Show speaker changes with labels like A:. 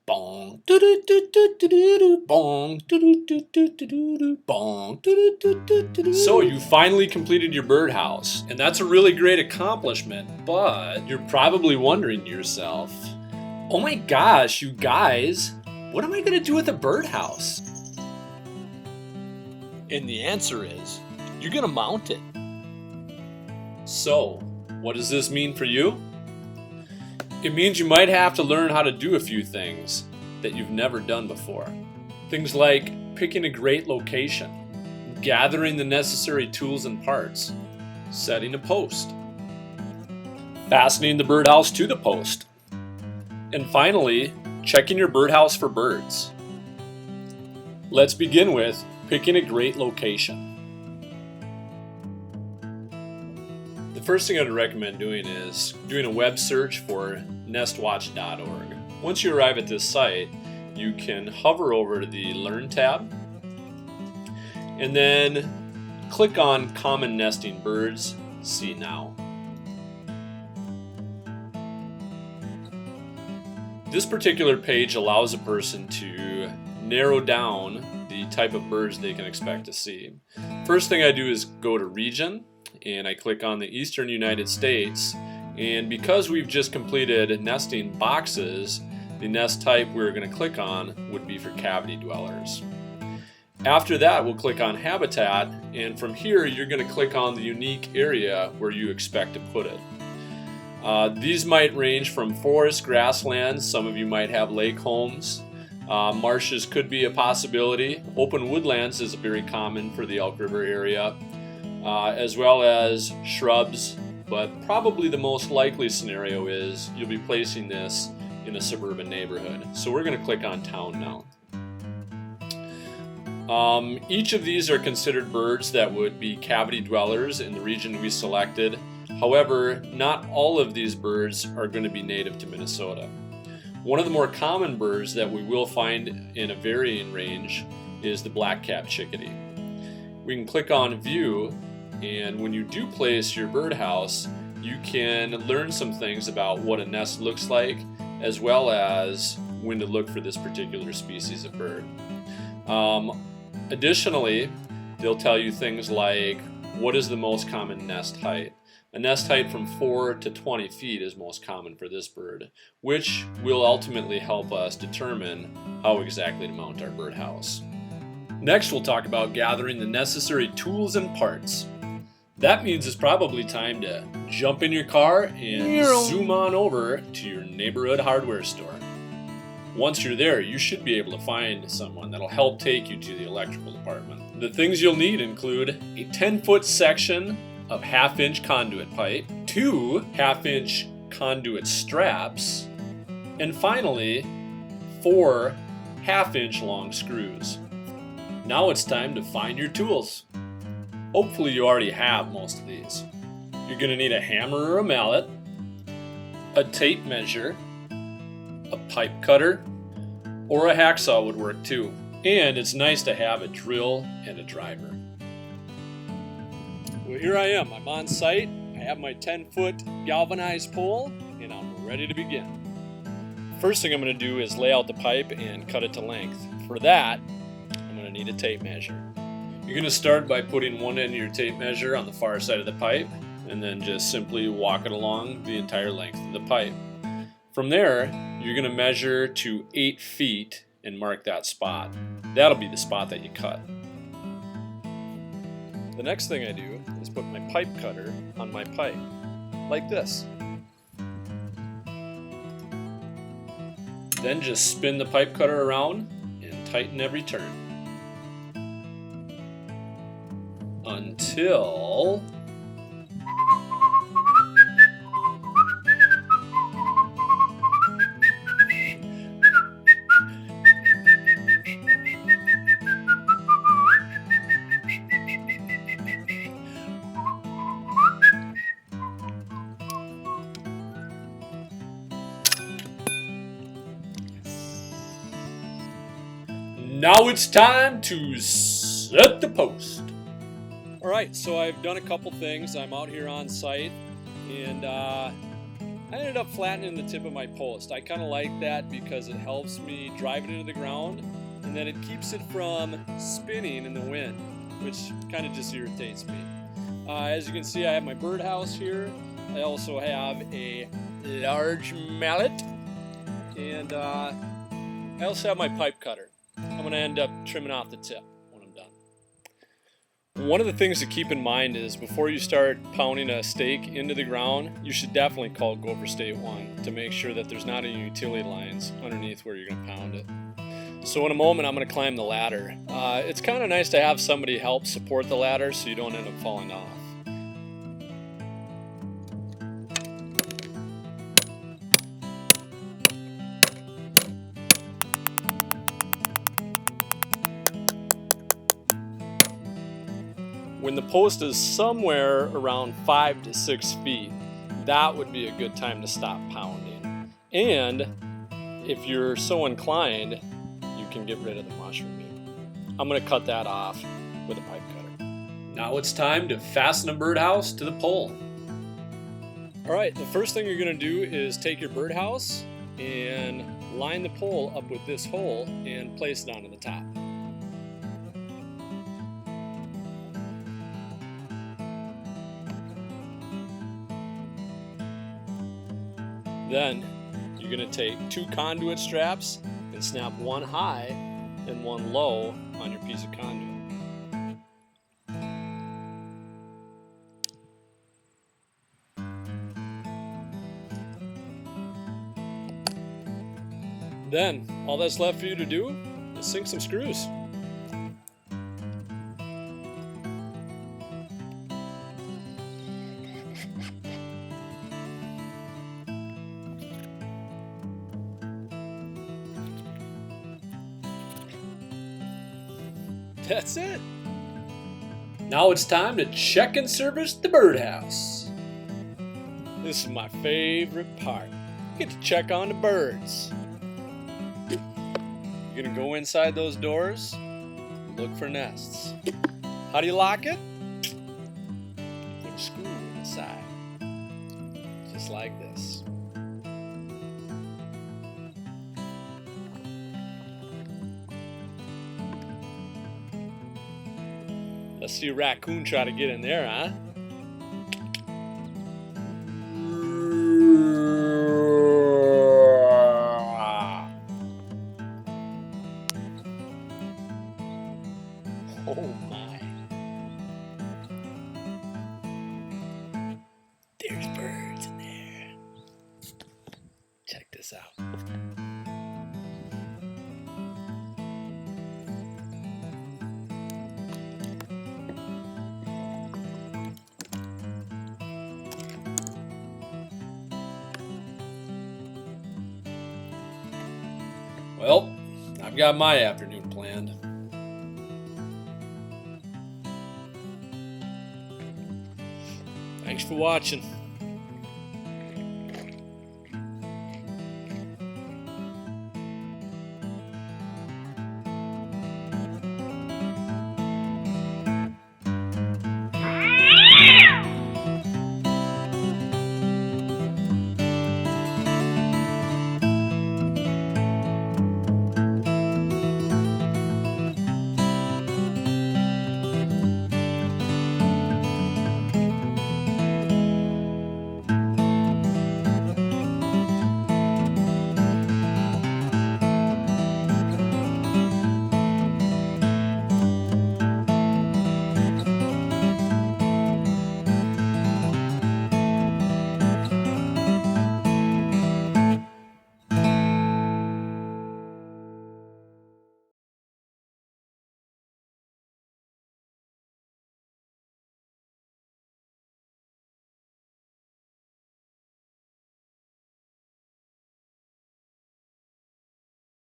A: Bong, doo-doo-doo-doo-doo-doo, bong, doo-doo-doo-doo-doo-doo, bong, doo-doo-doo-doo-doo. So you finally completed your birdhouse, and that's a really great accomplishment, but you're probably wondering to yourself, oh my gosh, you guys, what am I going to do with a birdhouse?
B: And the answer is, you're going to mount it.
A: So, what does this mean for you? It means you might have to learn how to do a few things that you've never done before. Things like picking a great location, gathering the necessary tools and parts, setting a post, fastening the birdhouse to the post, and finally, checking your birdhouse for birds. Let's begin with picking a great location. The first thing I'd recommend doing is doing a web search for nestwatch.org. Once you arrive at this site, you can hover over to the Learn tab and then click on Common Nesting Birds, See Now. This particular page allows a person to narrow down the type of birds they can expect to see. First thing I do is go to Region, and I click on the Eastern United States, and because we've just completed nesting boxes, the nest type we're going to click on would be for cavity dwellers. After that, we'll click on Habitat, and from here you're going to click on the unique area where you expect to put it. These might range from forest, grasslands, some of you might have lake homes, marshes could be a possibility, open woodlands is very common for the Elk River area, as well as shrubs, but probably the most likely scenario is you'll be placing this in a suburban neighborhood. So we're going to click on Town now. Each of these are considered birds that would be cavity dwellers in the region we selected. However, not all of these birds are going to be native to Minnesota. One of the more common birds that we will find in a varying range is the black-capped chickadee. We can click on View, and when you do place your birdhouse, you can learn some things about what a nest looks like, as well as when to look for this particular species of bird. Additionally, they'll tell you things like what is the most common nest height. A nest height from 4 to 20 feet is most common for this bird, which will ultimately help us determine how exactly to mount our birdhouse. Next, we'll talk about gathering the necessary tools and parts. That means it's probably time to jump in your car and zoom on over to your neighborhood hardware store. Once you're there, you should be able to find someone that'll help take you to the electrical department. The things you'll need include a 10-foot section of half-inch conduit pipe, 2 half-inch conduit straps, and finally 4 half-inch long screws. Now it's time to find your tools. Hopefully you already have most of these. You're going to need a hammer or a mallet, a tape measure, a pipe cutter, or a hacksaw would work too. And it's nice to have a drill and a driver. Well, here I am. I'm on site. I have my 10-foot galvanized pole, and I'm ready to begin. First thing I'm going to do is lay out the pipe and cut it to length. For that, I'm going to need a tape measure. You're going to start by putting one end of your tape measure on the far side of the pipe, and then just simply walk it along the entire length of the pipe. From there, you're going to measure to 8 feet and mark that spot. That'll be the spot that you cut. The next thing I do is put my pipe cutter on my pipe, like this. Then just spin the pipe cutter around and tighten every turn. Until now it's time to set the post. Alright, so I've done a couple things. I'm out here on site, and I ended up flattening the tip of my post. I kind of like that because it helps me drive it into the ground, and then it keeps it from spinning in the wind, which kind of just irritates me. As you can see, I have my birdhouse here. I also have a large mallet, and I also have my pipe cutter. I'm going to end up trimming off the tip when I'm done. One of the things to keep in mind is before you start pounding a stake into the ground, you should definitely call Gopher State 1 to make sure that there's not any utility lines underneath where you're going to pound it. So in a moment, I'm going to climb the ladder. It's kind of nice to have somebody help support the ladder so you don't end up falling off. When the post is somewhere around 5 to 6 feet, that would be a good time to stop pounding. And if you're so inclined, you can get rid of the mushrooming. I'm going to cut that off with a pipe cutter. Now it's time to fasten a birdhouse to the pole. All right, the first thing you're going to do is take your birdhouse and line the pole up with this hole and place it onto the top. Then you're going to take 2 conduit straps and snap one high and one low on your piece of conduit. Then all that's left for you to do is sink some screws. That's it. Now it's time to check and service the birdhouse. This is my favorite part. You get to check on the birds. You're gonna go inside those doors, look for nests. How do you lock it? Put a screw inside, just like this. Let's see a raccoon try to get in there, huh? Oh my. There's birds in there. Check this out. Well, I've got my afternoon planned. Thanks for watching.